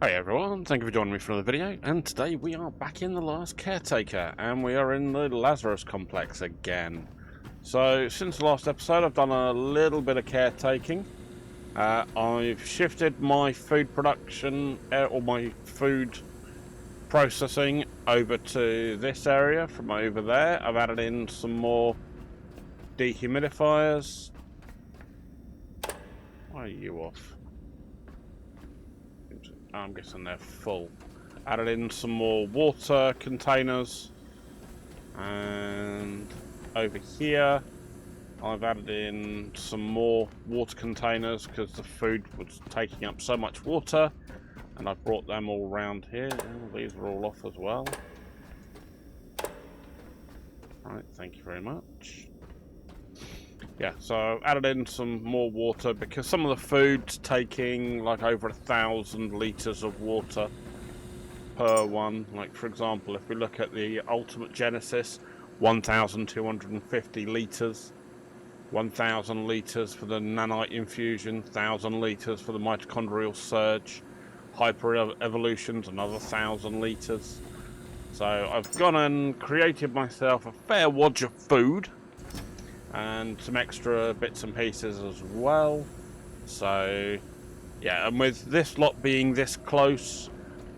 Hi everyone, thank you for joining me for another video, and today we are back in the Last Caretaker, and we are in the Lazarus complex again. So, since the last episode I've done a little bit of caretaking. I've shifted my food production, or my food processing over to this area from over there. I've added in some more dehumidifiers. Why are you off? I'm guessing they're full. Added in some more water containers, and over here I've added in some more water containers because the food was taking up so much water, and I've brought them all around here. Oh, these are all off as well. Right, thank you very much. Yeah, so I've added in some more water because some of the food's taking like over 1,000 litres of water per one. Like, for example, if we look at the Ultimate Genesis, 1,250 litres. 1,000 litres for the nanite infusion, 1,000 litres for the mitochondrial surge. Hyper evolutions, another 1,000 litres. So I've gone and created myself a fair wodge of food and some extra bits and pieces as well. So yeah, and with this lot being this close,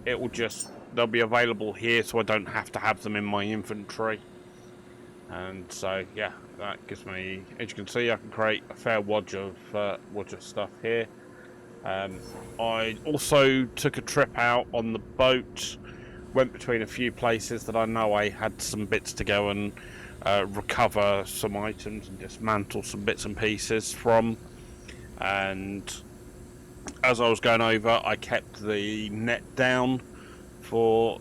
it will just, they'll be available here, so I don't have to have them in my inventory. And so yeah, that gives me, as you can see, I can create a fair wodge of stuff here. I also took a trip out on the boat, went between a few places that I know I had some bits to go and recover some items and dismantle some bits and pieces from. And as I was going over, I kept the net down for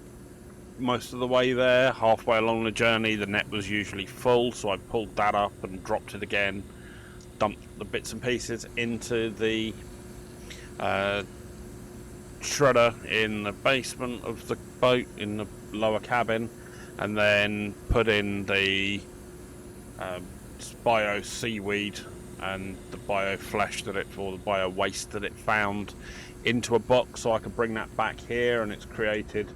most of the way there. Halfway along the journey, the net was usually full, so I pulled that up and dropped it again, dumped the bits and pieces into the shredder in the basement of the boat in the lower cabin, and then put in the bio seaweed and the bio flesh that it, or the bio waste that it found, into a box so I could bring that back here, and it's created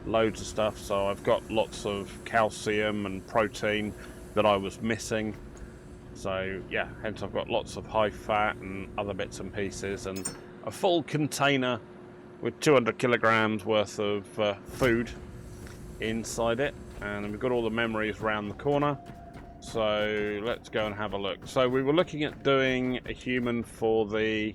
loads of stuff. So I've got lots of calcium and protein that I was missing. So yeah, hence I've got lots of high fat and other bits and pieces, and a full container with 200 kilograms worth of food inside it. And we've got all the memories around the corner. So let's go and have a look. So we were looking at doing a human for the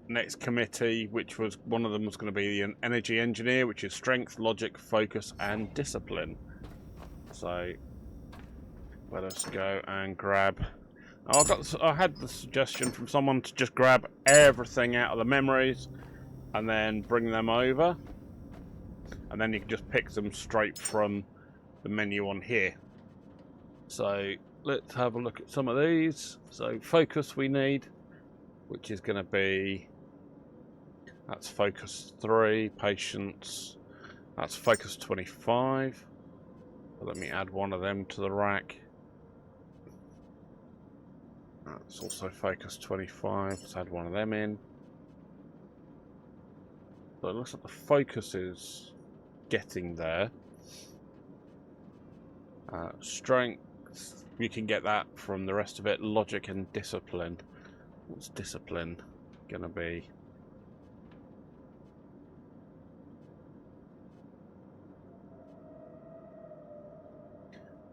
next committee, which was, one of them was going to be an energy engineer, which is strength, logic, focus, and discipline. So let us go and grab. I had the suggestion from someone to just grab everything out of the memories and then bring them over, and then you can just pick them straight from the menu on here. So let's have a look at some of these. So focus we need, which is going to be, that's focus 3, patience, that's focus 25. Let me add one of them to the rack. That's also focus 25, let's add one of them in. So it looks like the focus is getting there. Strength, you can get that from the rest of it. Logic and discipline. What's discipline gonna be?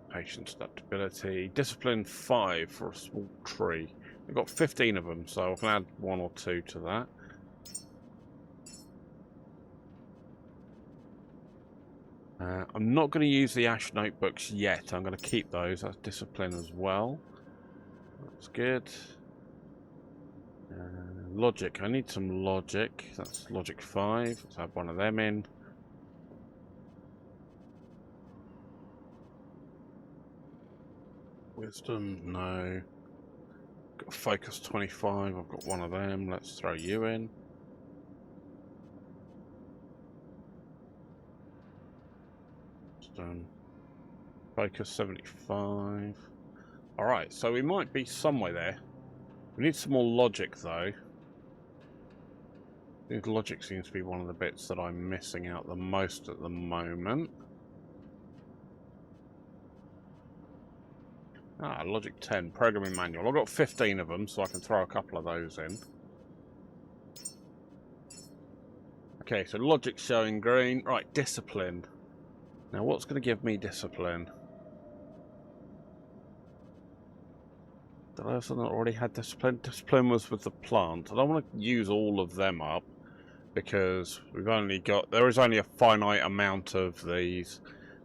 Patience, adaptability, discipline 5 for a small tree. We've got 15 of them, so I can add 1 or 2 to that. I'm not going to use the ash notebooks yet. I'm going to keep those. That's discipline as well. That's good. Logic. I need some logic. That's logic 5. Let's add one of them in. Wisdom, no. Got focus 25. I've got one of them. Let's throw you in. Focus 75. Alright, so we might be somewhere there. We need some more logic though. Logic seems to be one of the bits that I'm missing out the most at the moment. Ah, Logic 10, Programming Manual. I've got 15 of them, so I can throw a couple of those in. Okay, so Logic's showing green. Right, Discipline. Now, what's going to give me Discipline? Did I have something that already had Discipline? Discipline was with the plant. I don't want to use all of them up, because we've only got... There is only a finite amount of these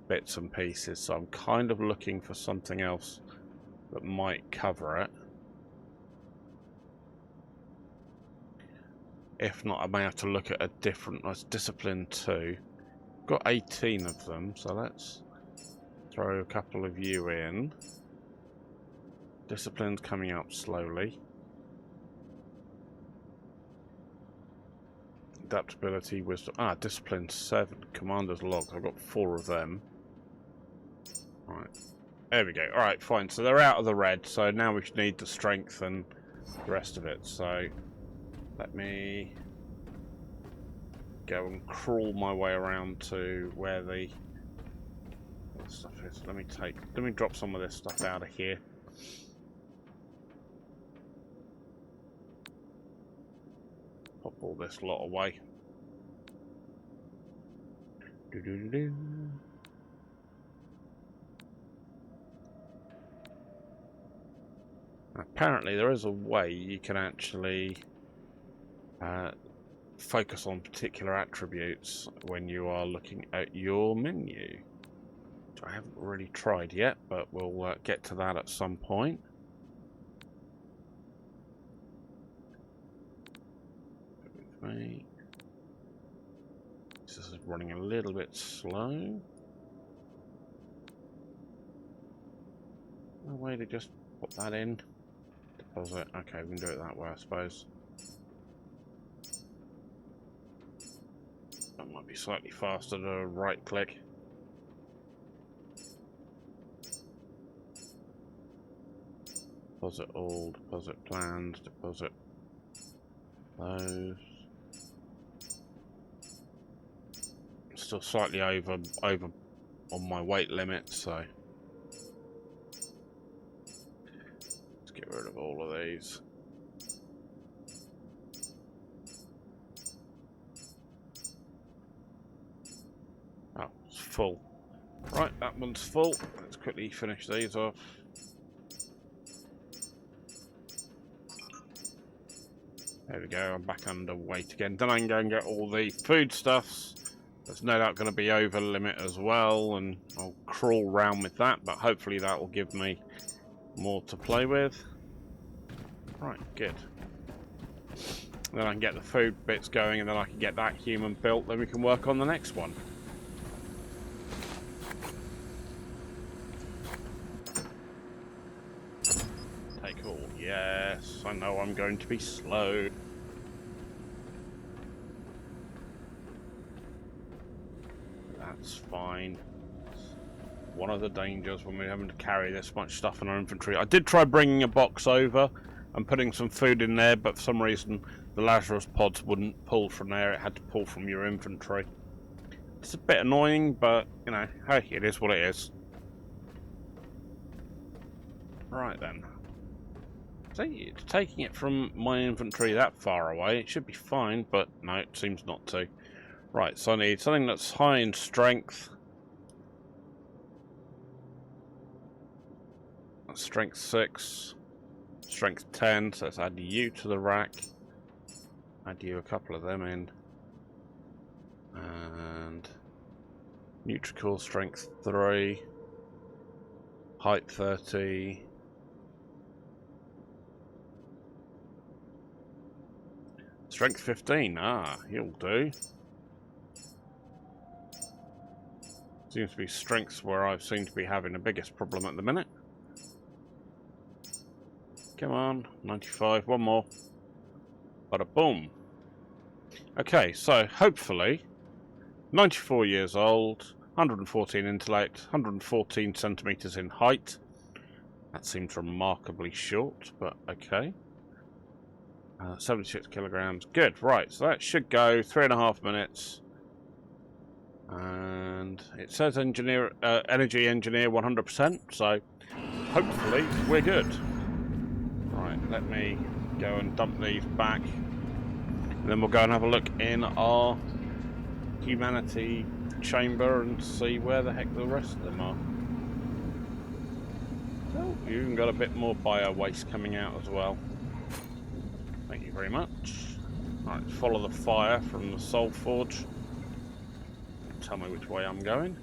bits and pieces, so I'm kind of looking for something else that might cover it. If not, I may have to look at a different... That's Discipline 2. I've got 18 of them, so let's throw a couple of you in. Discipline's coming up slowly. Adaptability, wisdom. Ah, Discipline 7. Commander's log. I've got 4 of them. Right. There we go. Alright, fine. So they're out of the red, so now we need the strength and the rest of it. So let me go and crawl my way around to where the stuff is. Let me drop some of this stuff out of here. Pop all this lot away. Do-do-do-do. Apparently there is a way you can actually focus on particular attributes when you are looking at your menu, which I haven't really tried yet, but we'll get to that at some point. This is running a little bit slow. No way to just put that in. Deposit. Okay, we can do it that way, I suppose. That might be slightly faster to right click. Deposit all, deposit plans, deposit those. Still slightly over on my weight limit, so let's get rid of all of these. Oh, it's full. Right, that one's full. Let's quickly finish these off. There we go, I'm back under weight again. Then I can go and get all the foodstuffs. There's no doubt going to be over limit as well, and I'll crawl around with that, but hopefully that will give me more to play with. Right, good. Then I can get the food bits going, and then I can get that human built, then we can work on the next one. Take all. Yes, I know I'm going to be slow. That's fine. One of the dangers when we're having to carry this much stuff in our inventory. I did try bringing a box over and putting some food in there, but for some reason the Lazarus pods wouldn't pull from there. It had to pull from your inventory. It's a bit annoying, but, you know, hey, it is what it is. Right then. See, it's taking it from my inventory that far away. It should be fine, but no, it seems not to. Right, so I need something that's high in strength. Strength 6. Strength 10, so let's add you to the rack. Add you a couple of them in. And Nutricore strength 3. Height 30. Strength 15, ah, he'll do. Seems to be strengths where I seem to be having the biggest problem at the minute. Come on, 95, one more. Bada boom. Okay, so hopefully, 94 years old, 114 intellect, 114 centimeters in height. That seems remarkably short, but okay. 76 kilograms. Good, right, so that should go 3.5 minutes. And it says engineer, energy engineer 100%, so hopefully we're good. Right, let me go and dump these back. And then we'll go and have a look in our humanity chamber and see where the heck the rest of them are. Oh, you even got a bit more bio waste coming out as well. Thank you very much. Right, follow the fire from the Soul Forge. Tell me which way I'm going.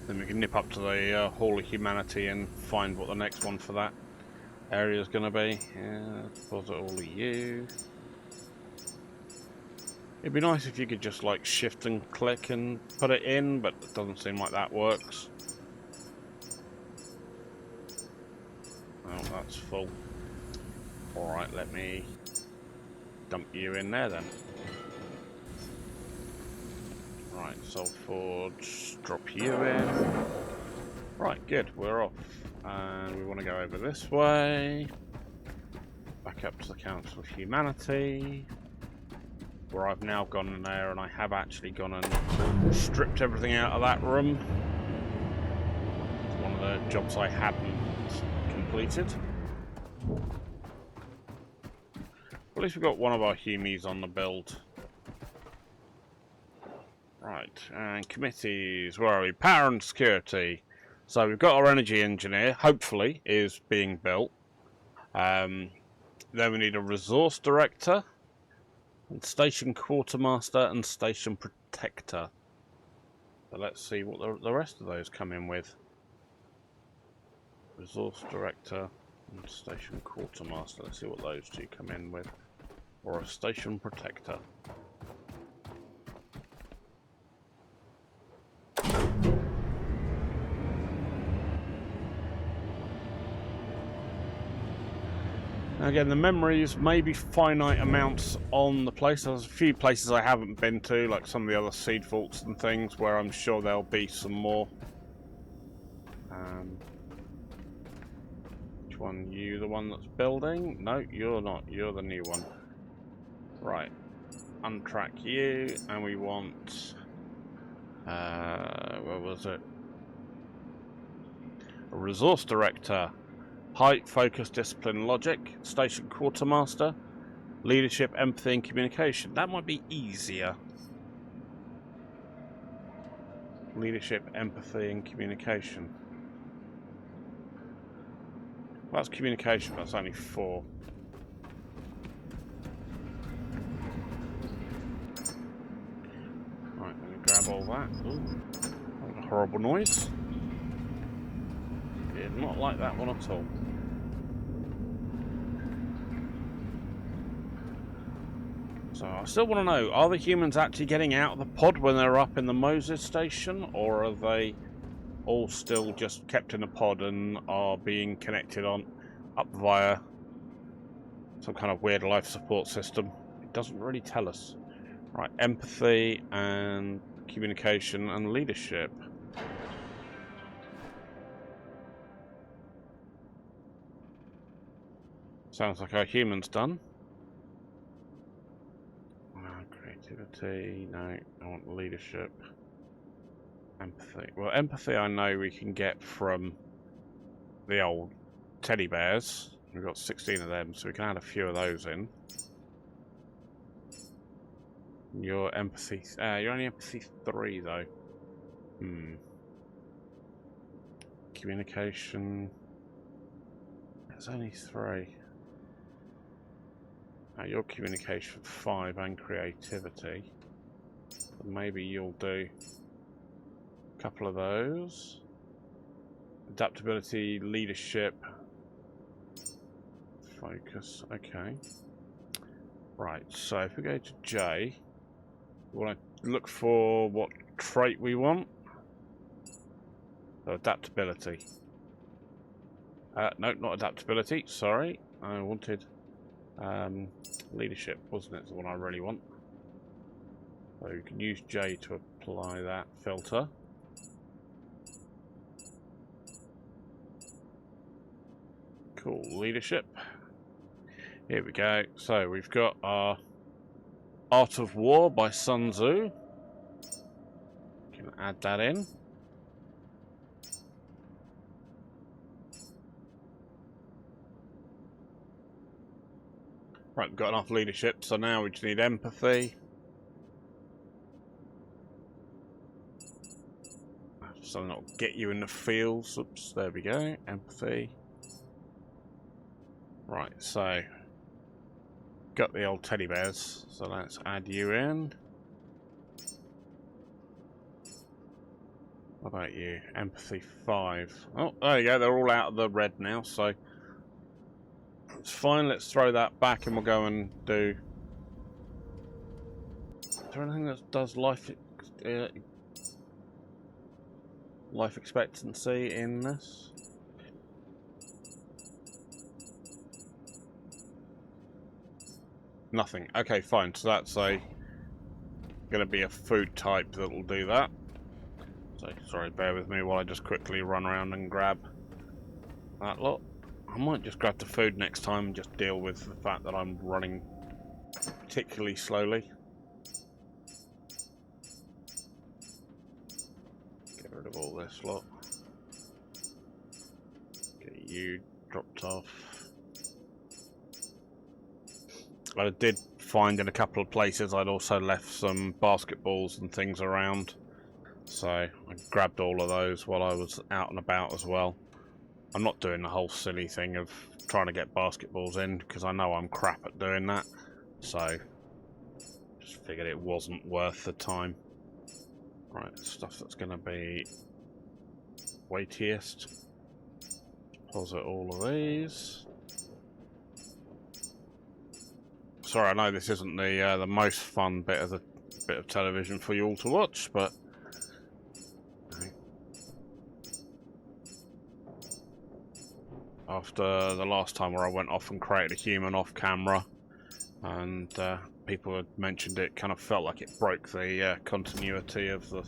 Then we can nip up to the Hall of Humanity and find what the next one for that area is going to be. Yeah, deposit all of you. It'd be nice if you could just like shift and click and put it in, but it doesn't seem like that works. Oh, that's full. Alright, let me dump you in there then. Right, Soul Forge, drop you in. Right, good, we're off. And we want to go over this way. Back up to the Council of Humanity. Where I've now gone in there and I have actually gone and stripped everything out of that room. It's one of the jobs I hadn't completed. At least we've got one of our humies on the build. Right, and committees, where are we? Power and security. So we've got our energy engineer, hopefully, is being built. Then we need a resource director, and station quartermaster and station protector. So let's see what the rest of those come in with. Resource director and station quartermaster. Let's see what those two come in with. Or a station protector. Again, the memories may be finite amounts on the place. There's a few places I haven't been to, like some of the other seed vaults and things, where I'm sure there'll be some more. Which one? You the one that's building? No, you're not. You're the new one. Right. Untrack you, and we want... where was it? A resource director. Height, focus, discipline, logic, station quartermaster, leadership, empathy, and communication. That might be easier. Leadership, empathy, and communication. Well, that's communication, but that's only 4. Right, let me grab all that. Ooh, that was a horrible noise. Did not like that one at all. So I still want to know, are the humans actually getting out of the pod when they're up in the Moses station, or are they all still just kept in a pod and are being connected on up via some kind of weird life support system? It doesn't really tell us. Right, empathy and communication and leadership. Sounds like our human's done. Creativity, no, I want leadership. Empathy. Well, empathy I know we can get from the old teddy bears. We've got 16 of them, so we can add a few of those in. Your empathy... you're only empathy 3, though. Communication... There's only 3. Your communication 5 and creativity. But maybe you'll do a couple of those. Adaptability, leadership, focus. Okay. Right, so if we go to J, we want to look for what trait we want. So adaptability. No, not adaptability, sorry. I wanted leadership, wasn't it? The one I really want. So you can use J to apply that filter. Cool, leadership. Here we go. So we've got our Art of War by Sun Tzu. Can add that in. Right, we've got enough leadership, so now we just need empathy. Something that'll get you in the fields. Oops, there we go. Empathy. Right, so got the old teddy bears, so let's add you in. What about you? Empathy 5. Oh, there you go, they're all out of the red now, so it's fine. Let's throw that back and we'll go and do... Is there anything that does life expectancy in this? Nothing. Okay, fine. So that's going to be a food type that will do that. So, sorry, bear with me while I just quickly run around and grab that lot. I might just grab the food next time and just deal with the fact that I'm running particularly slowly. Get rid of all this lot. Get you dropped off. I did find in a couple of places I'd also left some basketballs and things around, so I grabbed all of those while I was out and about as well. I'm not doing the whole silly thing of trying to get basketballs in because I know I'm crap at doing that, so just figured it wasn't worth the time. Right, stuff that's going to be weightiest. Deposit all of these. Sorry, I know this isn't the most fun bit of television for you all to watch, but after the last time where I went off and created a human off camera, and people had mentioned it kind of felt like it broke the continuity of the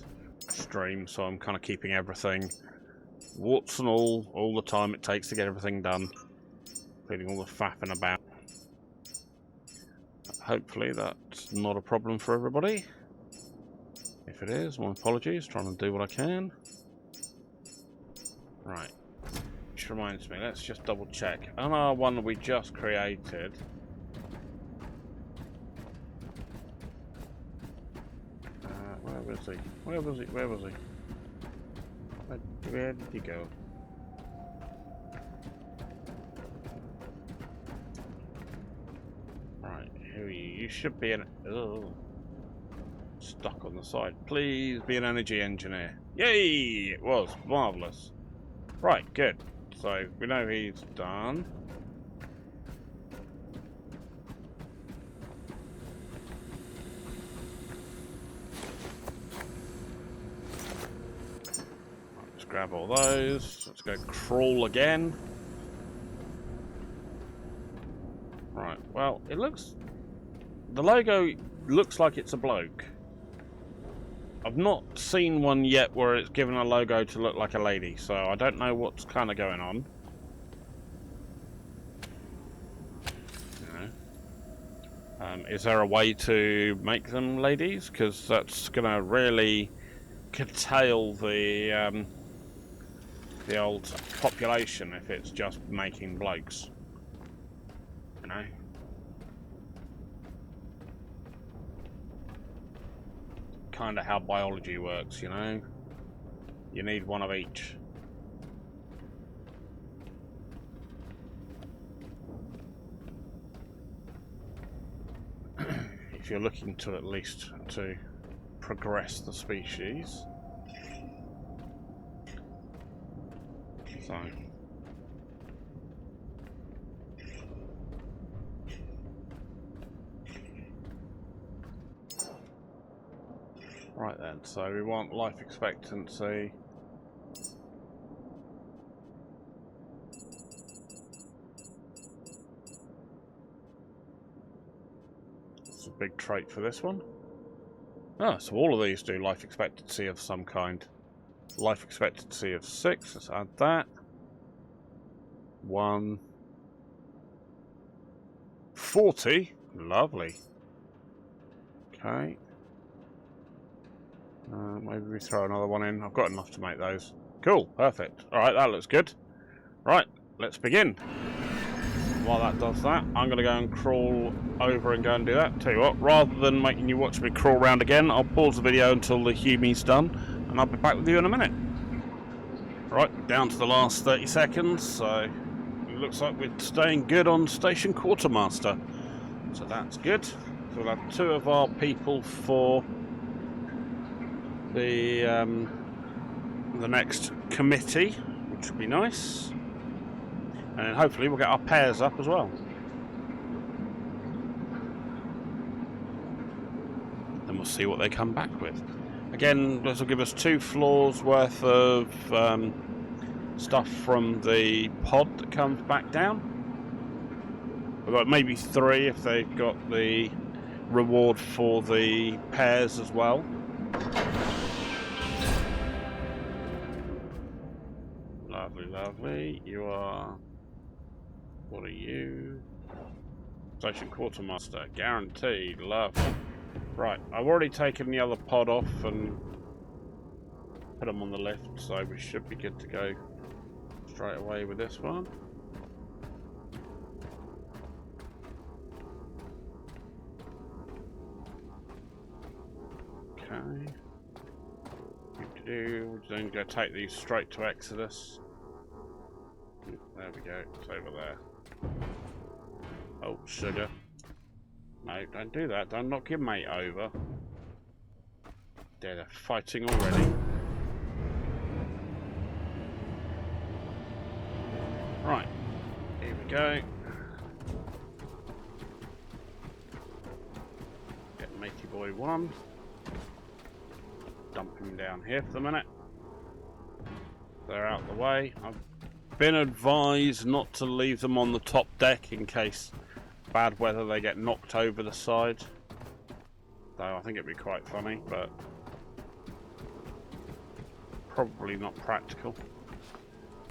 stream, so I'm kind of keeping everything warts and all the time it takes to get everything done, including all the faffing about. Hopefully that's not a problem for everybody. If it is, my apologies, trying to do what I can. Right, which reminds me, let's just double check. On our one that we just created, where was he? Where was he? Where was he? Where did he go? Right, who are you? You should be an... Oh, stuck on the side. Please be an energy engineer. Yay! It was. Marvellous. Right, good. So, we know he's done. Let's grab all those. Let's go crawl again. Right, well, it looks... The logo looks like it's a bloke. I've not seen one yet where it's given a logo to look like a lady, so I don't know what's kind of going on. Is there a way to make them ladies? Because that's going to really curtail the old population if it's just making blokes. You know? Kind of how biology works, you know? You need one of each. If you're looking to at least to progress the species. So right then, so we want life expectancy. It's a big trait for this one. Ah, so all of these do life expectancy of some kind. Life expectancy of 6, let's add that. 1, 40. Lovely. Okay. Maybe we throw another one in. I've got enough to make those. Cool. Perfect. Alright, that looks good. Right, let's begin. While that does that, I'm going to go and crawl over and go and do that. Tell you what, rather than making you watch me crawl around again, I'll pause the video until the humie's done, and I'll be back with you in a minute. Right, down to the last 30 seconds, so it looks like we're staying good on Station Quartermaster. So that's good. So we'll have 2 of our people for the next committee, which would be nice. And then hopefully we'll get our pairs up as well. Then we'll see what they come back with. Again, this will give us 2 floors worth of stuff from the pod that comes back down. About maybe 3 if they've got the reward for the pairs as well. Lovely, lovely. You are... What are you? Station Quartermaster. Guaranteed. Lovely. Right, I've already taken the other pod off and put them on the lift, so we should be good to go straight away with this one. Okay. We're then going to take these straight to Exodus. There we go, it's over there. Oh, sugar. No, don't do that. Don't knock your mate over. They're fighting already. Right, here we go. Get matey boy 1. Dump him down here for the minute. They're out the way. I've been advised not to leave them on the top deck in case bad weather they get knocked over the side. Though I think it'd be quite funny, but probably not practical.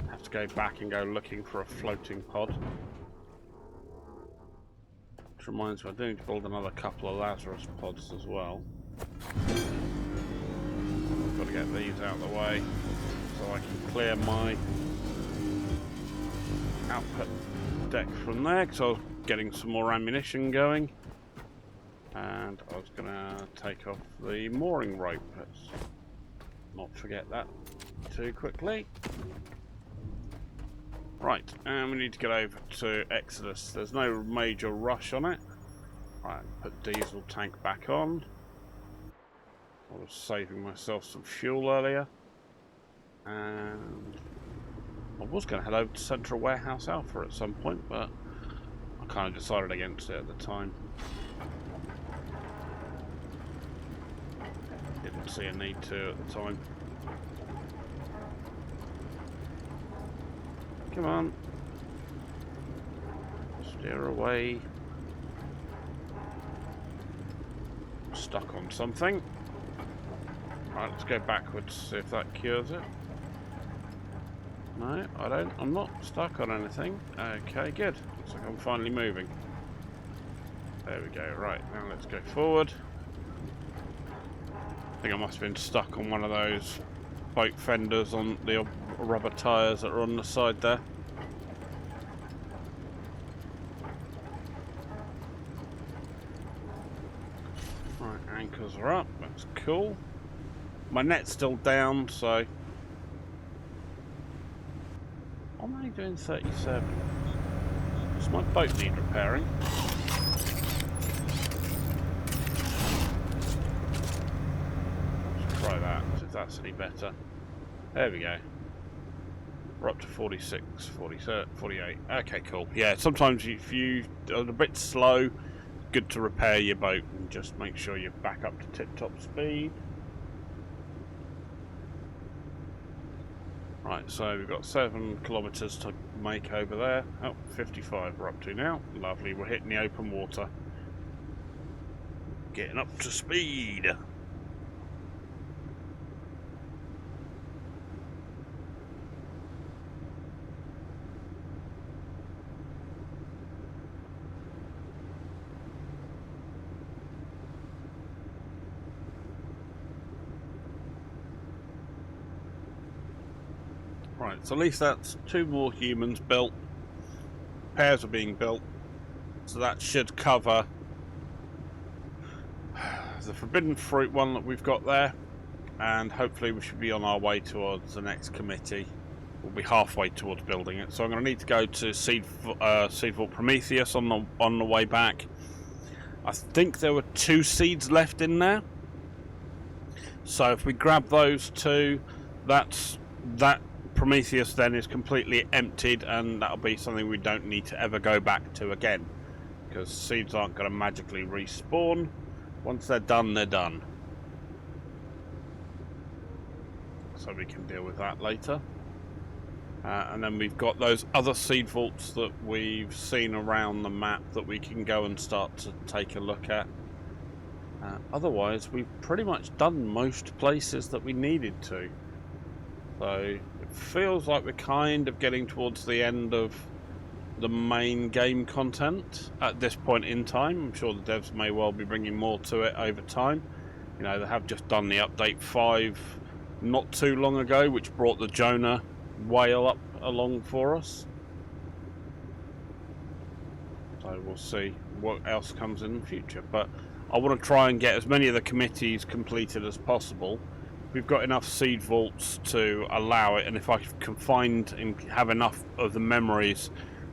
Have to go back and go looking for a floating pod. Which reminds me, I do need to build another couple of Lazarus pods as well. I've got to get these out of the way so I can clear my output deck from there, because I was getting some more ammunition going, and I was going to take off the mooring rope. Let's not forget that too quickly. Right, and we need to get over to Exodus. There's no major rush on it. Right, put diesel tank back on. I was saving myself some fuel earlier, and I was going to head over to Central Warehouse Alpha at some point, but I kind of decided against it at the time. Didn't see a need to at the time. Come on. Steer away. Stuck on something. Right, let's go backwards, see if that cures it. No, I don't. I'm not stuck on anything. Okay, good. Looks like I'm finally moving. There we go. Right, now let's go forward. I think I must have been stuck on one of those boat fenders on the rubber tyres that are on the side there. Right, anchors are up. That's cool. My net's still down, so I'm only doing 37. Does my boat need repairing? Let's try that, see if that's any better. There we go. We're up to 46, 48. Okay, cool. Yeah, sometimes if you are a bit slow, good to repair your boat and just make sure you're back up to tip-top speed. Right, so we've got 7 kilometres to make over there. Oh, 55 we're up to now. Lovely, we're hitting the open water. Getting up to speed. Right, so at least that's 2 more humans built. Pairs are being built, so that should cover the forbidden fruit one that we've got there, and hopefully we should be on our way towards the next committee. We'll be halfway towards building it, so I'm going to need to go to Seed Vault Prometheus on the way back. I think there were 2 seeds left in there, so if we grab those 2, that Prometheus then is completely emptied, and that'll be something we don't need to ever go back to again, because seeds aren't going to magically respawn. Once they're done, they're done. So we can deal with that later. And then we've got those other seed vaults that we've seen around the map that we can go and start to take a look at. Otherwise, we've pretty much done most places that we needed to. So it feels like we're kind of getting towards the end of the main game content at this point in time. I'm sure the devs may well be bringing more to it over time. You know, they have just done the update 5 not too long ago, which brought the Jonah whale up along for us. So we'll see what else comes in the future. But I want to try and get as many of the committees completed as possible. We've got enough seed vaults to allow it, and if I can find and have enough of the memories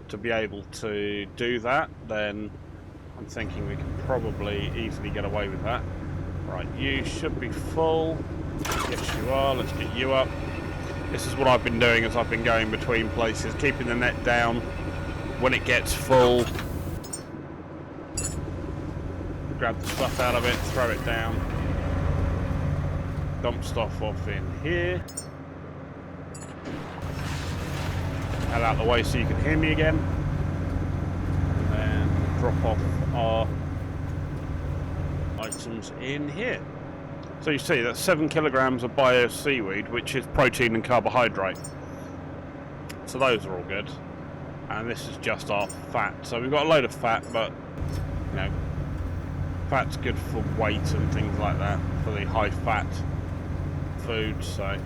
to be able to do that, then I'm thinking we can probably easily get away with that. Right, you should be full. Yes, you are. Let's get you up. This is what I've been doing as I've been going between places, keeping the net down. When it gets full, grab the stuff out of it, throw it down. Dump stuff off in here. Head out the way so you can hear me again. And then drop off our items in here. So you see that's 7 kilograms of bio seaweed, which is protein and carbohydrate. So those are all good. And this is just our fat. So we've got a load of fat, but you know, fat's good for weight and things like that, for the high fat food. So,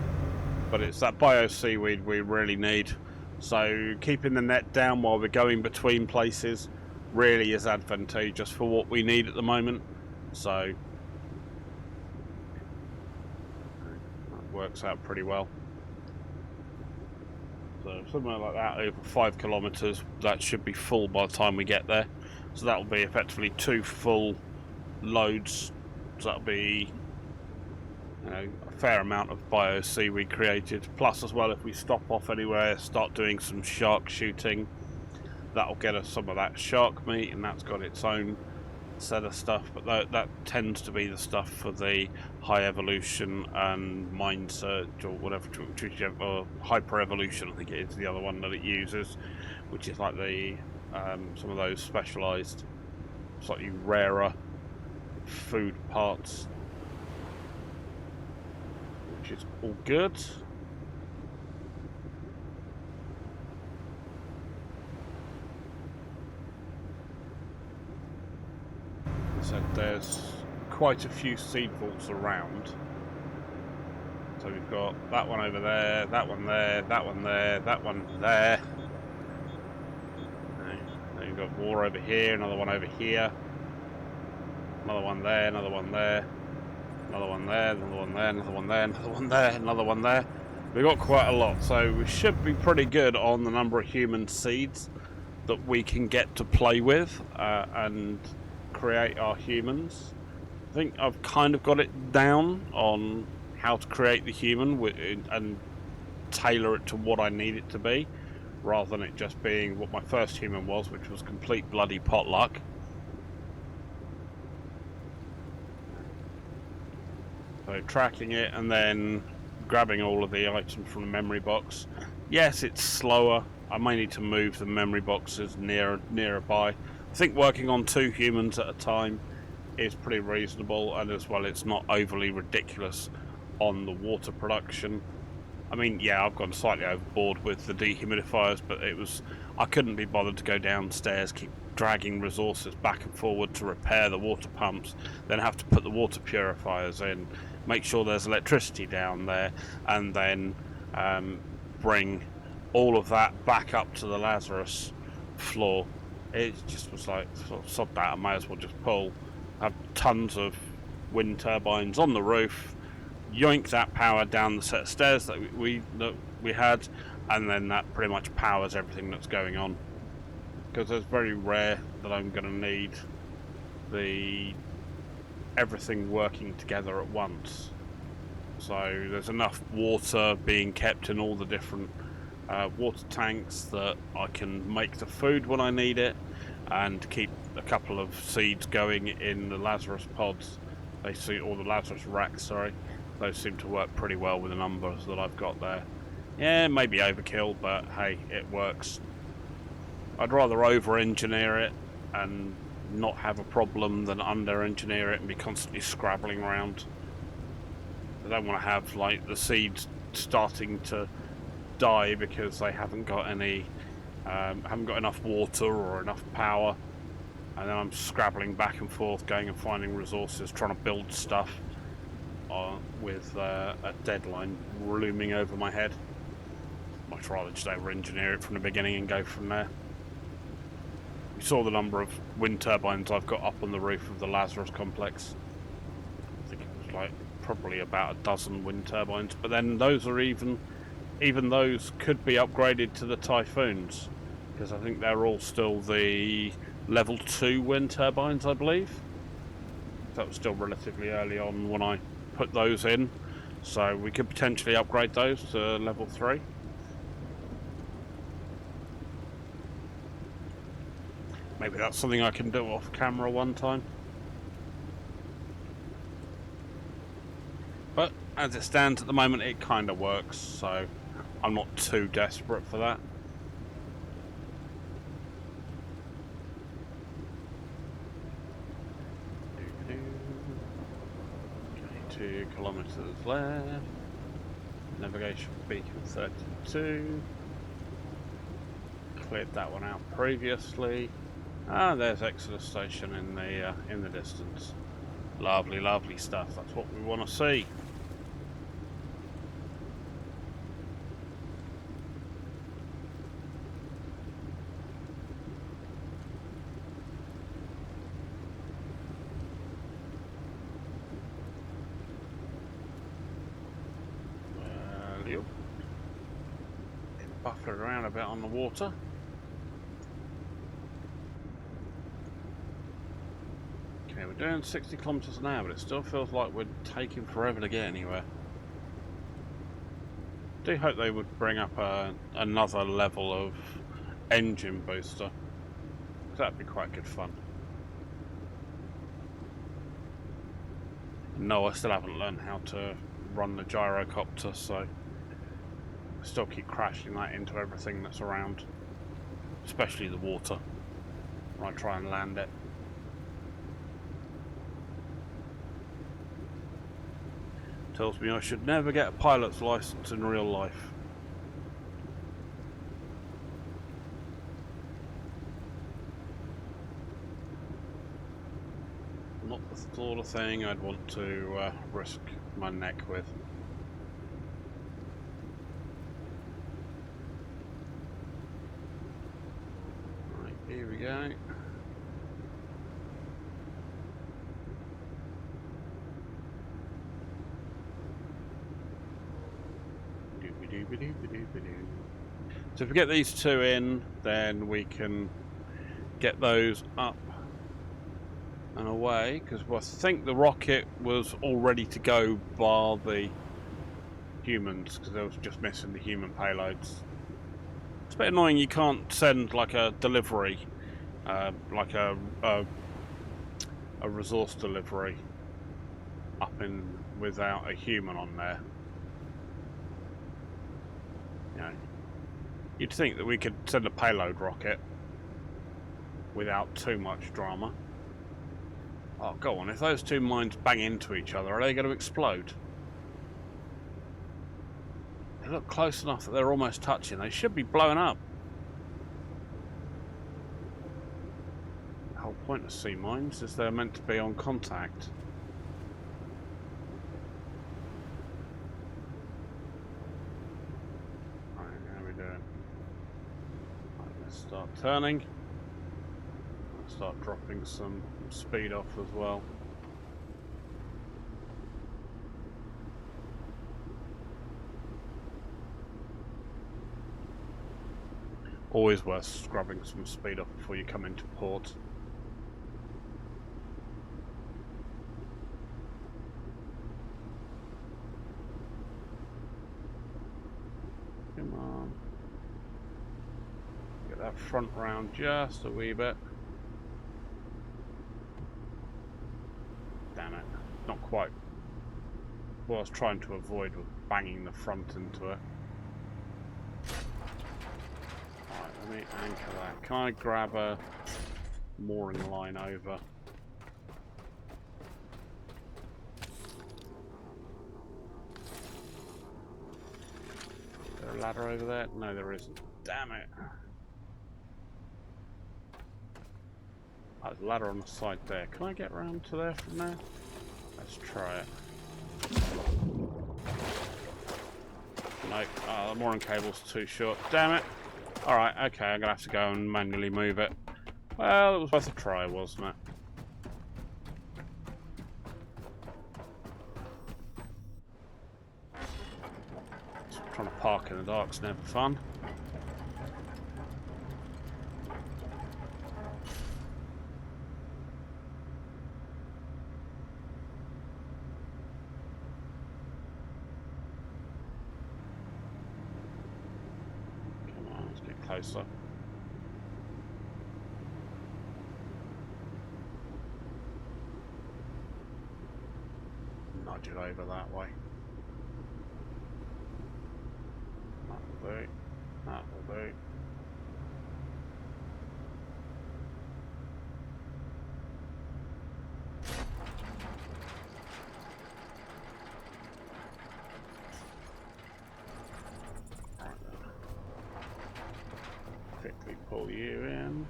but it's that bio seaweed we really need. So keeping the net down while we're going between places really is advantageous for what we need at the moment. So that works out pretty well. So somewhere like that, over 5 kilometers, that should be full by the time we get there. So that'll be effectively 2 full loads. So that'll be, you know, a fair amount of bio seaweed created. Plus, as well, if we stop off anywhere, start doing some shark shooting, that'll get us some of that shark meat, and that's got its own set of stuff. But that tends to be the stuff for the high evolution and mind search, or whatever, or hyper evolution, I think it is the other one that it uses, which is like the some of those specialized, slightly rarer food parts, which is all good. So there's quite a few seed vaults around. So we've got that one over there, that one there, that one there, that one there. Then you've got more over here, another one over here, another one there, another one there, another one there, another one there, another one there, another one there, another one there. We've got quite a lot, so we should be pretty good on the number of human seeds that we can get to play with and create our humans. I think I've kind of got it down on how to create the human and tailor it to what I need it to be, rather than it just being what my first human was, which was complete bloody potluck. So tracking it and then grabbing all of the items from the memory box. Yes, it's slower. I may need to move the memory boxes nearby. I think working on 2 humans at a time is pretty reasonable, and as well, it's not overly ridiculous on the water production. I mean, yeah, I've gone slightly overboard with the dehumidifiers, but I couldn't be bothered to go downstairs, keep dragging resources back and forward to repair the water pumps, then have to put the water purifiers in, make sure there's electricity down there, and then bring all of that back up to the Lazarus floor. It just was like, sod that, I may as well just have tons of wind turbines on the roof, yoink that power down the set of stairs that we had, and then that pretty much powers everything that's going on. Because it's very rare that I'm going to need everything working together at once. So there's enough water being kept in all the different water tanks that I can make the food when I need it, and keep a couple of seeds going in the Lazarus pods. Or the Lazarus racks, sorry. Those seem to work pretty well with the numbers that I've got there. Yeah, maybe overkill, but hey, it works. I'd rather over-engineer it and not have a problem than under-engineer it and be constantly scrabbling around. I don't want to have like the seeds starting to die because they haven't got enough water or enough power, and then I'm scrabbling back and forth, going and finding resources, trying to build stuff with a deadline looming over my head. Much rather just over-engineer it from the beginning and go from there. You saw the number of wind turbines I've got up on the roof of the Lazarus complex. I think it was like probably about a dozen wind turbines, but then those are even those could be upgraded to the Typhoons, because I think they're all still the level 2 wind turbines, I believe. That was still relatively early on when I put those in, so we could potentially upgrade those to level 3. Maybe that's something I can do off camera one time. But as it stands at the moment, it kind of works, so I'm not too desperate for that. 2 kilometers left. Navigation beacon 32. Cleared that one out previously. Ah, there's Exodus Station in the distance. Lovely, lovely stuff. That's what we want to see. Yep. Buffered around a bit on the water. Okay, we're doing 60 kilometers an hour, but it still feels like we're taking forever to get anywhere. I do hope they would bring up another level of engine booster. That'd be quite good fun. No, I still haven't learned how to run the gyrocopter, so I still keep crashing that into everything that's around, especially the water, when I try and land it. Tells me I should never get a pilot's license in real life. Not the sort of thing I'd want to risk my neck with. Right, here we go. So if we get these two in, then we can get those up and away, because I think the rocket was all ready to go bar the humans, because they was just missing the human payloads. It's a bit annoying you can't send like a delivery, like a resource delivery up in without a human on there. You know, you'd think that we could send a payload rocket without too much drama. Oh, go on, if those two mines bang into each other, are they going to explode? They look close enough that they're almost touching. They should be blowing up. The whole point of sea mines is they're meant to be on contact. Start turning. Start dropping some speed off as well. Always worth scrubbing some speed off before you come into port. Come on. Get that front round just a wee bit. Damn it. Not quite what I was trying to avoid was banging the front into it. Alright, let me anchor that. Can I grab a mooring line over? Is there a ladder over there? No, there isn't. Damn it. There's a ladder on the side there. Can I get around to there from there? Let's try it. Nope. The mooring cable's too short. Damn it. Alright, okay, I'm gonna have to go and manually move it. Well, it was worth a try, wasn't it? Trying to park in the dark's never fun. Closer. Nudge it over that way. That'll do. That'll do. Quickly pull you in.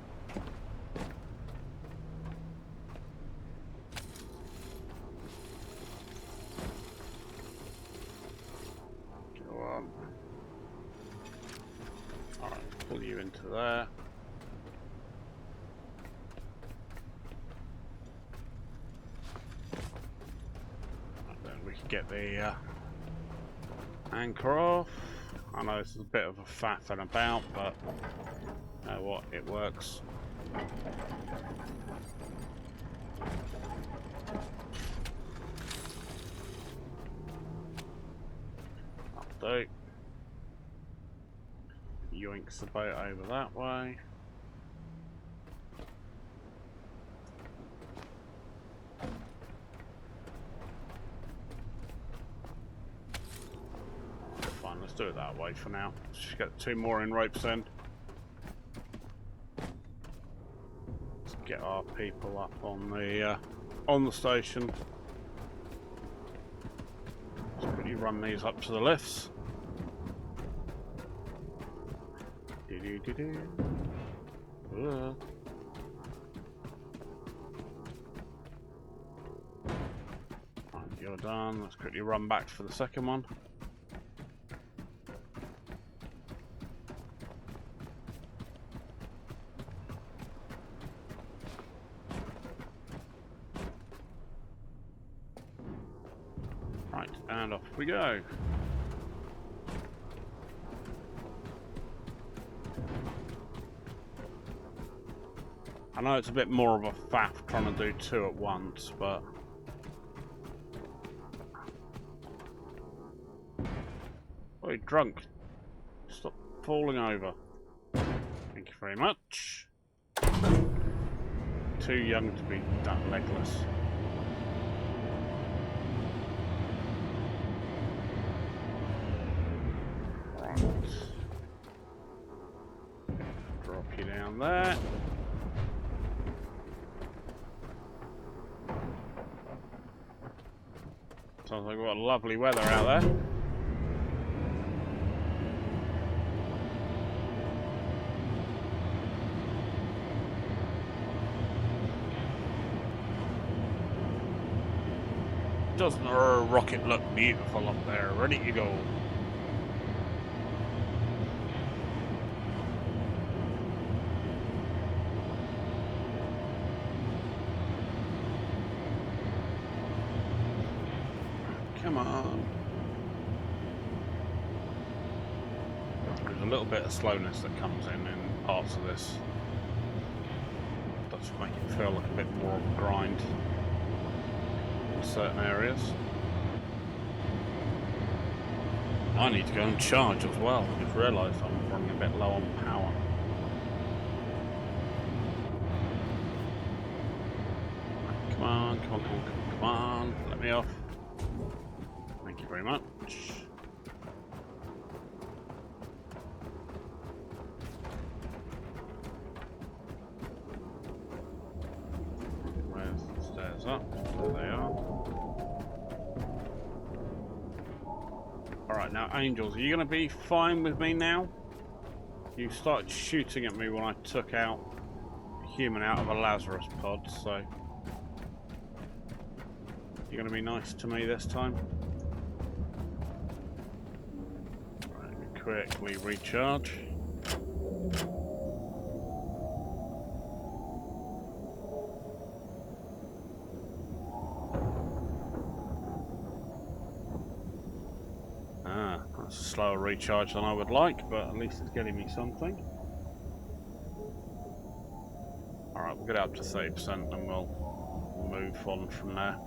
Go on. Alright, pull you into there. And then we can get the anchor off. I know this is a bit of a faff and about, but you know what, it works. Update. Yoinks the boat over that way. Let's do it that way for now. Let's just get 2 more in ropes in. Let's get our people up on the station. Let's quickly run these up to the lifts. Right, you're done. Let's quickly run back for the second one. Right, and off we go. I know it's a bit more of a faff trying to do 2 at once, but oh, drunk. Stop falling over. Thank you very much. Too young to be that legless. Right. Drop you down there. Sounds like we've got lovely weather out there. Doesn't our rocket look beautiful up there? Ready to go. Come on. There's a little bit of slowness that comes in parts of this. It does make it feel like a bit more of a grind in certain areas. I need to go and charge as well. I just realised I'm running a bit low on power. Come on, come on, come on, come on. Let me off. Thank you very much. Where's the stairs up? There they are. Alright, now Angels, are you going to be fine with me now? You started shooting at me when I took out a human out of a Lazarus pod, so... You're going to be nice to me this time? Right, let me quickly recharge. That's a slower recharge than I would like, but at least it's getting me something. Alright, we'll get up to 30% and we'll move on from there.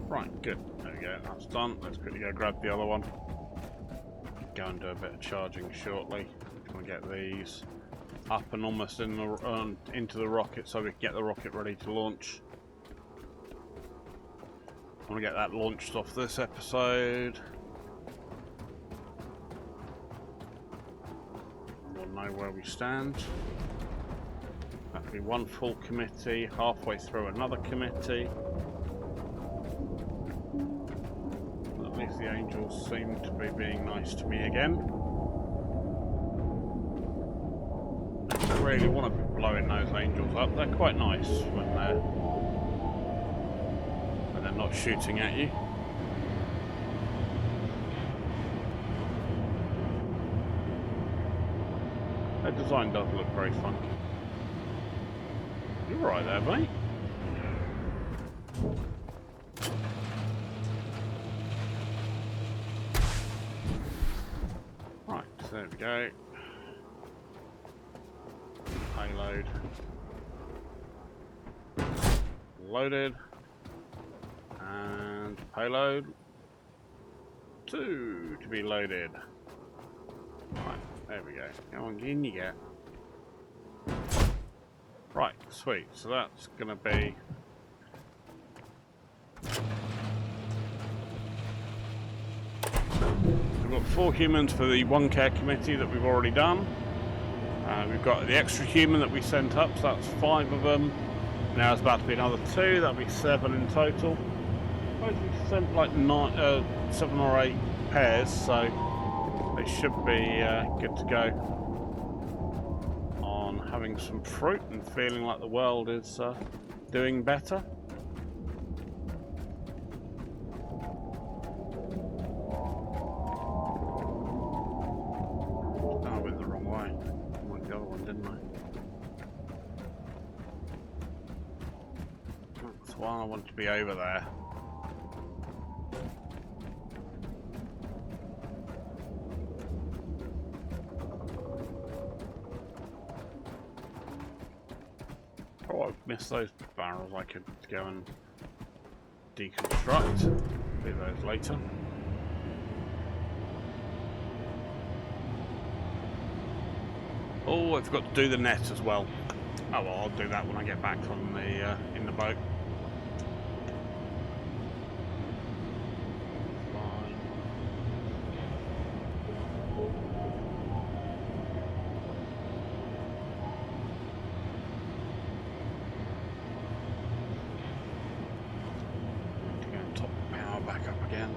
Right, good. There we go, that's done. Let's quickly go grab the other one. Go and do a bit of charging shortly. I'm going to get these up and almost in the, into the rocket so we can get the rocket ready to launch. I want to get that launched off this episode. We'll know where we stand. That'll be one full committee, halfway through another committee. At least the Angels seem to be being nice to me again. I don't really want to be blowing those Angels up. They're quite nice when they're not shooting at you. Their design does look very funky. You're right there, mate. Right, so there we go. Payload. Loaded. And payload 2 to be loaded. Right, there we go. Come on, in you get. Right, sweet. So that's gonna be we've got 4 humans for the One Care Committee that we've already done. We've got the extra human that we sent up, so that's 5 of them. Now there's about to be another 2, that'll be 7 in total. We sent like 7 or 8 pairs, so they should be good to go on having some fruit and feeling like the world is doing better. Oh, I went the wrong way. I went the other one, didn't I? That's why I want to be over there. Oh, I've missed those barrels. I could go and deconstruct. Do those later. Oh, I forgot to do the net as well. Oh well, I'll do that when I get back on the in the boat. Fine. To go and top the power back up again.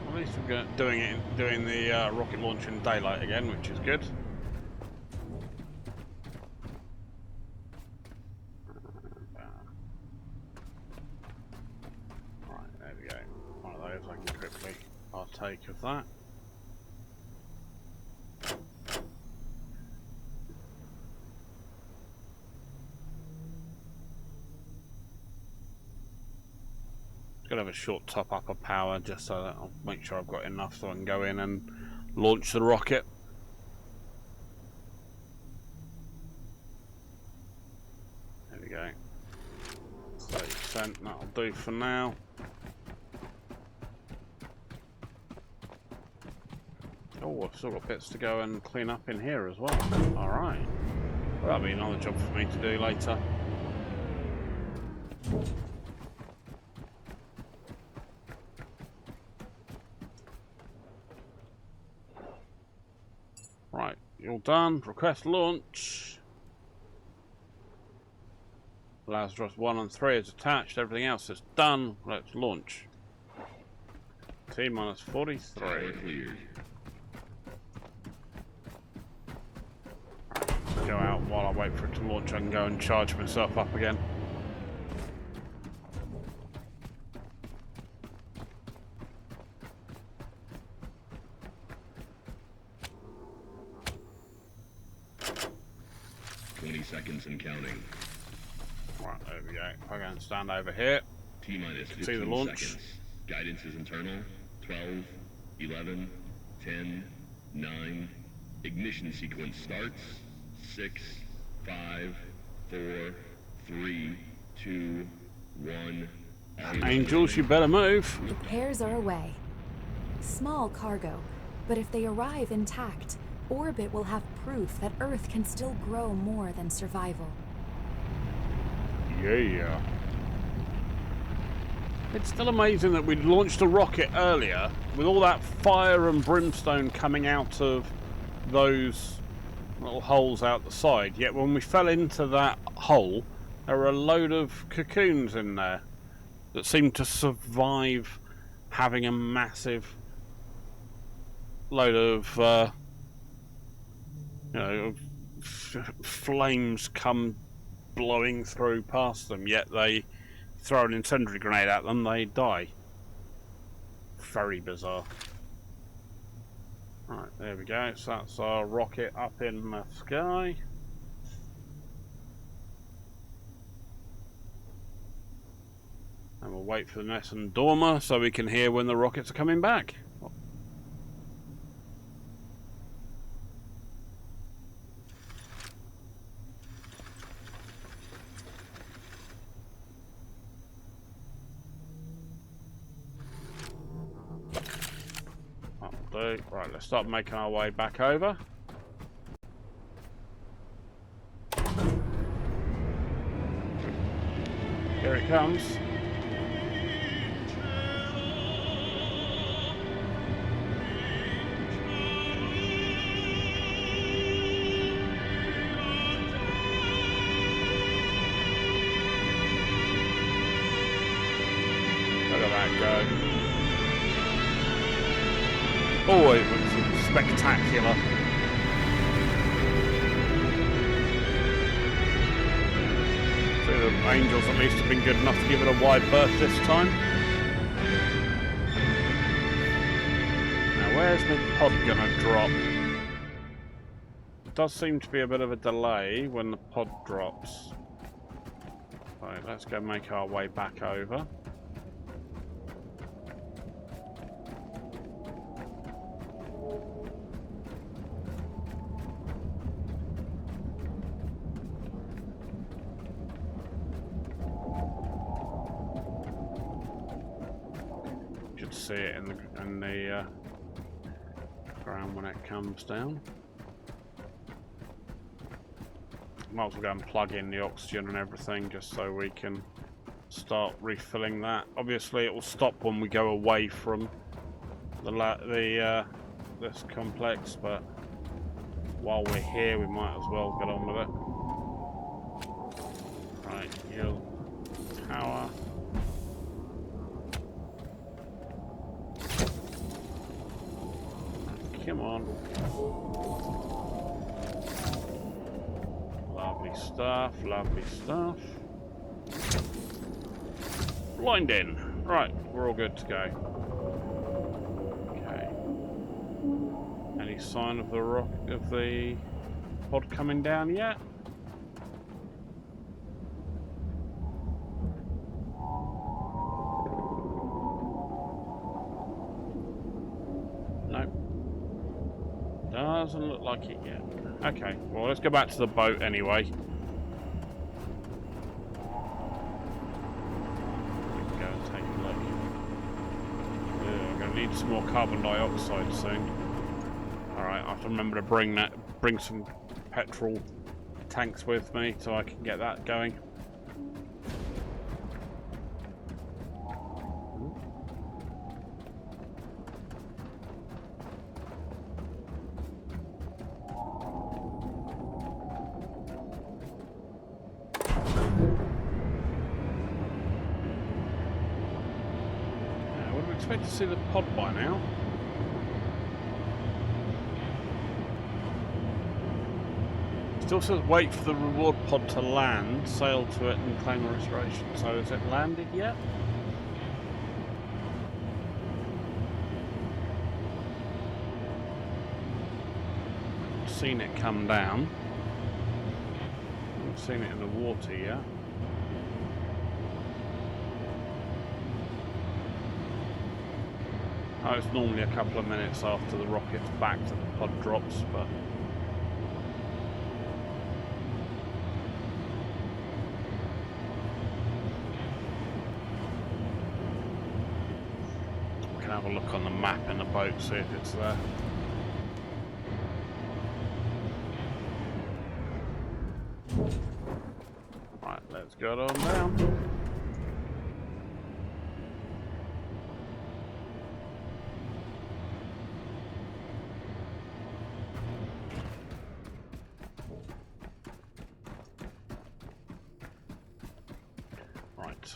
At least we're doing the rocket launch in daylight again, which is good. Right, there we go. One of those I can quickly partake of that. Gonna have a short top up of power just so that I'll make sure I've got enough so I can go in and launch the rocket. There we go. 30%, that'll do for now. Oh, I've still got bits to go and clean up in here as well. Alright. Well, that'll be another job for me to do later. Right, you're done. Request launch. Lazarus 1 and 3 is attached. Everything else is done. Let's launch. T-minus 43. Go out while I wait for it to launch. I can go and charge myself up again. Seconds and counting. Right, there we go. If I go and stand over here, T-minus 15 see the launch. seconds. Guidance is internal. 12, 11, 10, 9. Ignition sequence starts. 6, 5, 4, 3, 2, 1. Angels, you better move. The pairs are away. Small cargo, but if they arrive intact, orbit will have proof that Earth can still grow more than survival. Yeah. It's still amazing that we launched a rocket earlier with all that fire and brimstone coming out of those little holes out the side. Yet when we fell into that hole, there were a load of cocoons in there that seemed to survive having a massive load of flames come blowing through past them, yet they throw an incendiary grenade at them, they die. Very bizarre. Right, there we go. So that's our rocket up in the sky. And we'll wait for the Nessun Dormer so we can hear when the rockets are coming back. Right, let's start making our way back over. Here it comes. Look at that go. Oh, it looks spectacular. So the Angels at least have been good enough to give it a wide berth this time. Now where's the pod gonna drop? It does seem to be a bit of a delay when the pod drops. Right, let's go make our way back over. See it in the ground when it comes down. Might as well go and plug in the oxygen and everything just so we can start refilling that. Obviously it will stop when we go away from this complex, but while we're here we might as well get on with it. Right, yield tower. Come on. Lovely stuff, lovely stuff. Blind in. Right, we're all good to go. Any sign of the pod coming down yet? Nope. Doesn't look like it yet. Okay, well, let's go back to the boat anyway. Go and take a look. I'm going to need some more carbon dioxide soon. Alright, I have to remember to bring some petrol tanks with me so I can get that going. Expect to see the pod by now. Still says wait for the reward pod to land, sail to it and claim a restoration. So has it landed yet? I've seen it come down. I haven't seen it in the water yet. Oh, it's normally a couple of minutes after the rocket's back that the pod drops, but... we can have a look on the map in the boat, see if it's there. Right, let's go on down.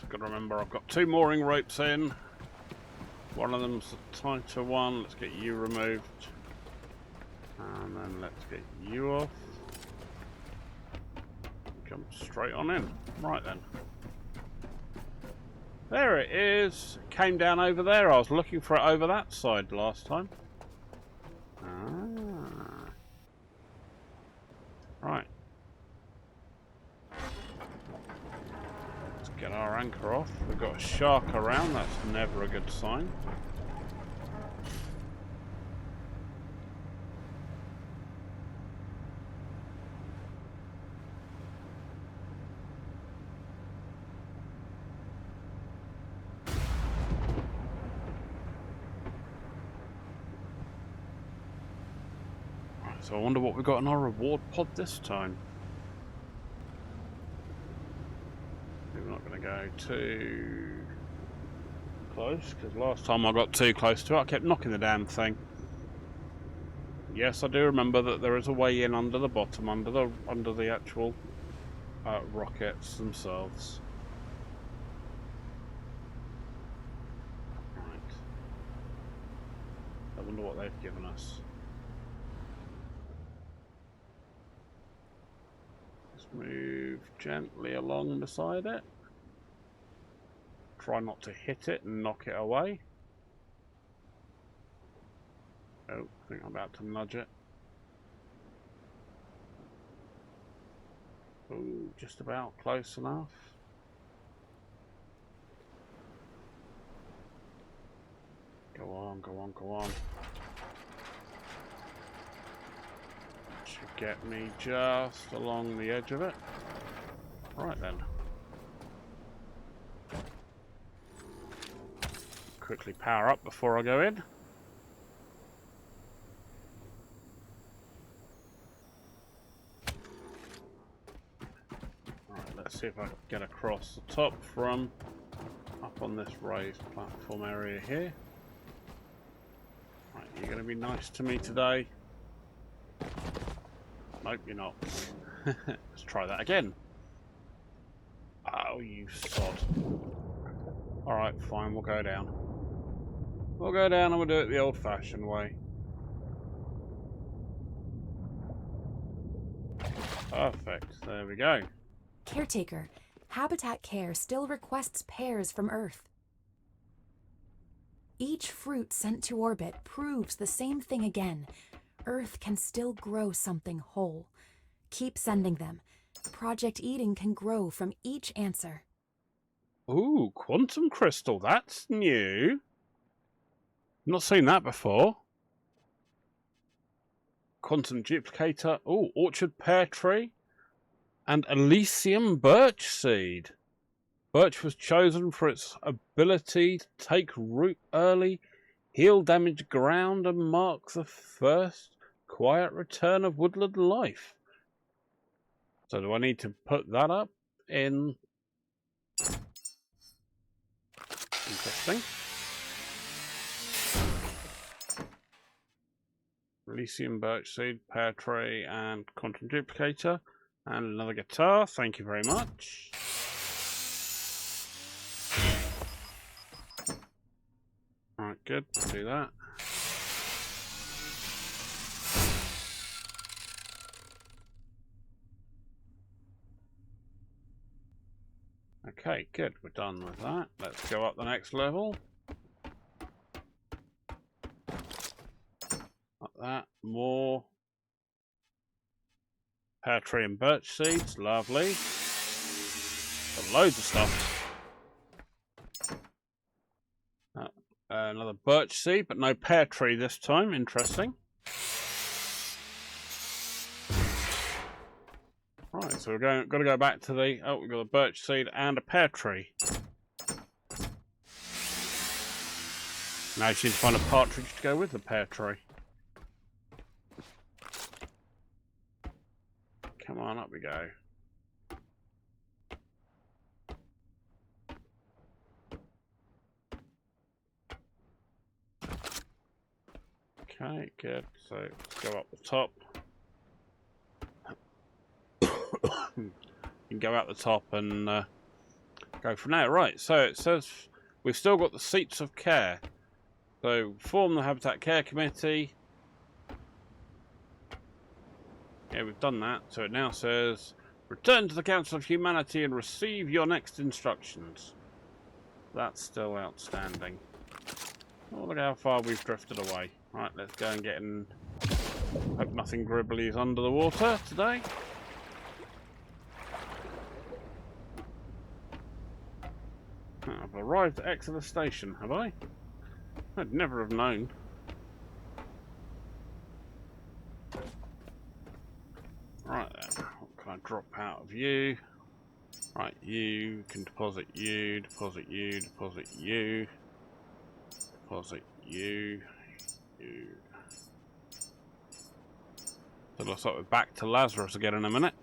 Got to remember I've got 2 mooring ropes in. One of them's a tighter one. Let's get you removed. And then let's get you off. Jump straight on in. Right then. There it is. It came down over there. I was looking for it over that side last time. Ah. Right. Get our anchor off. We've got a shark around, that's never a good sign. Right, so I wonder what we've got in our reward pod this time. We're not going to go too close, because last time I got too close to it, I kept knocking the damn thing. Yes, I do remember that there is a way in under the bottom, under the actual rockets themselves. Right. I wonder what they've given us. Move gently along beside it. Try not to hit it and knock it away. Oh, I think I'm about to nudge it. Oh, just about close enough. Go on, go on, go on. Should get me just along the edge of it. Right then. Quickly power up before I go in. Right, let's see if I can get across the top from up on this raised platform area here. Right, you're going to be nice to me today. Nope, you're not. Let's try that again. Oh, you sod. Alright, fine, we'll go down. We'll go down and we'll do it the old-fashioned way. Perfect, there we go. Caretaker, Habitat Care still requests pairs from Earth. Each fruit sent to orbit proves the same thing again. Earth can still grow something whole. Keep sending them. Project Eden can grow from each answer. Ooh, quantum crystal. That's new. Not seen that before. Quantum duplicator. Ooh, orchard pear tree. And Elysium birch seed. Birch was chosen for its ability to take root early, heal damaged ground, and mark the first quiet return of woodland life. So do I need to put that up in? Interesting. Elysium birch seed, pear tree, and quantum duplicator. And another guitar. Thank you very much. Alright, good. Do that. Okay, good. We're done with that. Let's go up the next level. Like that. More pear tree and birch seeds. Lovely. Got loads of stuff. Another birch seed, but no pear tree this time. Interesting. Right, so we're got to go back to the. Oh, we've got a birch seed and a pear tree. Now you need to find a partridge to go with the pear tree. Come on, up we go. Okay, good. So let's go up the top. You can go out the top and go from there. Right, so it says we've still got the seats of care. So form the Habitat Care Committee. Yeah, we've done that. So it now says return to the Council of Humanity and receive your next instructions. That's still outstanding. Oh, look how far we've drifted away. Right, let's go and get in. Hope nothing gribbly is under the water today. I've arrived at Exeter Station, have I? I'd never have known. Right then, what can I drop out of you? Right, you can deposit you, deposit you, deposit you, deposit you, you. So it looks like we're back to Lazarus again in a minute.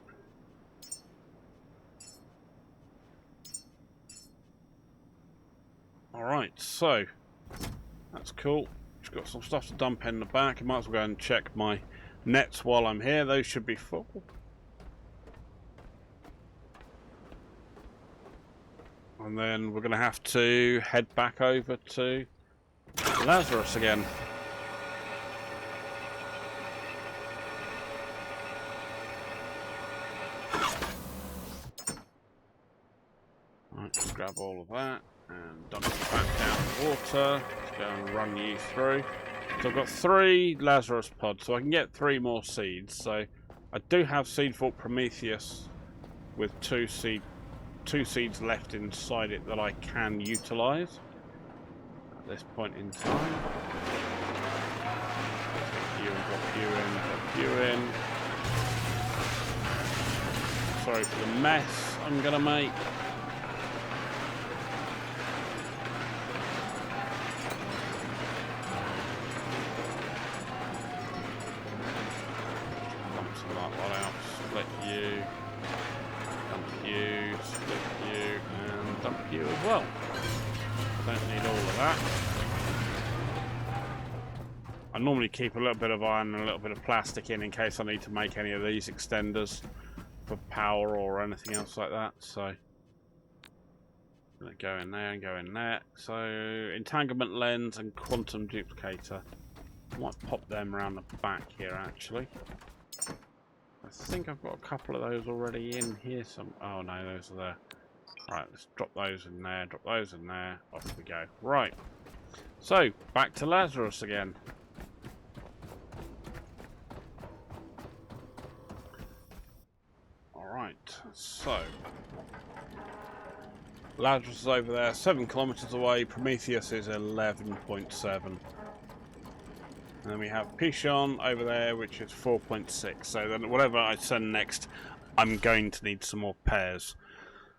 Alright, so that's cool. Just got some stuff to dump in the back. I might as well go and check my nets while I'm here. Those should be full. And then we're going to have to head back over to Lazarus again. Right, just grab all of that and dump it back down the water. Let's go and run you through. So I've got 3 Lazarus pods, so I can get 3 more seeds. So I do have Seed Vault Prometheus with 2 seeds left inside it that I can utilise at this point in time. Drop you in. Sorry for the mess I'm gonna make. Well, don't need all of that. I normally keep a little bit of iron and a little bit of plastic in case I need to make any of these extenders for power or anything else like that. So I'm gonna go in there and go in there. So entanglement lens and quantum duplicator. I might pop them around the back here actually. I think I've got a couple of those already in here. Oh no, those are there. Right, let's drop those in there, drop those in there, off we go. Right, so back to Lazarus again. Right, so Lazarus is over there, 7 kilometers away. Prometheus is 11.7. And then we have Pichon over there, which is 4.6. So then whatever I send next, I'm going to need some more pairs.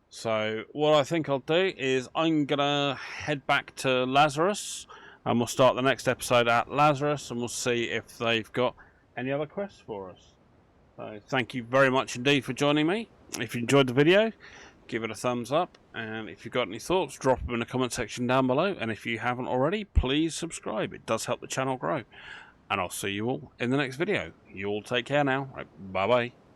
So what I think I'll do is I'm going to head back to Lazarus, and we'll start the next episode at Lazarus, and we'll see if they've got any other quests for us. So thank you very much indeed for joining me. If you enjoyed the video, give it a thumbs up, and if you've got any thoughts, drop them in the comment section down below, and if you haven't already, please subscribe. It does help the channel grow. And I'll see you all in the next video. You all take care now. Right, bye bye.